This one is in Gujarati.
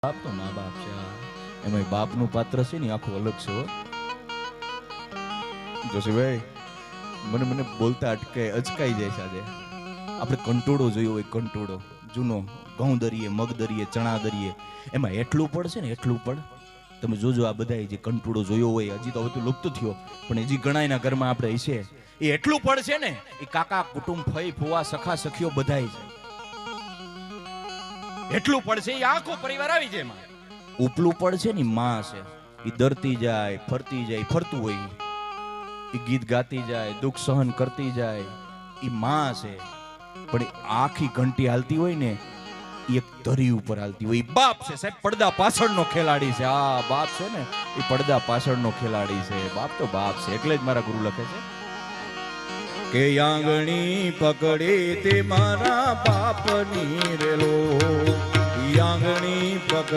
બાપ તો મા બાપ છે, એમાં બાપનું પાત્ર છે ને આખું અલગ છે. જોશીભાઈ મને બોલતા અચકાઈ જાય છે. આજે આપણે કંટોળો જોયો હોય, કંટોળો જૂનો, ઘઉં દરીએ, મગ દરીએ, ચણા દરીએ, એમાં એટલું પડ છે ને, એટલું પડ. તમે જોજો આ બધા જે કંટોળો જોયો હોય, હજી તો હવે તો લુપ્ત થયો, પણ હજી ઘણાયના ઘરમાં આપણે હશે. એ એટલું પડ છે ને, એ કાકા કુટુંબ, ફઈ ફુવા, સખા સખીઓ બધાય છે. એટલું પડ છે, એ આખો પરિવાર આવી જાય. એમાં ઉપલું પડ છે ને, માં છે. એ દરતી જાય, ફરતું હોય, એ ગીત ગાતી જાય, દુઃખ સહન કરતી જાય, એ માં છે. પણ આખી ઘંટી હાલતી હોય ને, એક ધરી ઉપર હાલતી હોય. બાપ છે સાહેબ, પડદા પાછળનો ખેલાડી છે. આ બાપ છે ને, એ પડદા પાછળનો ખેલાડી છે. બાપ તો બાપ છે. એટલે જ મારા ગુરુ લખે છે કે આંગણી પકડે તે મારા બાપની રેલો, આંગણી પકડે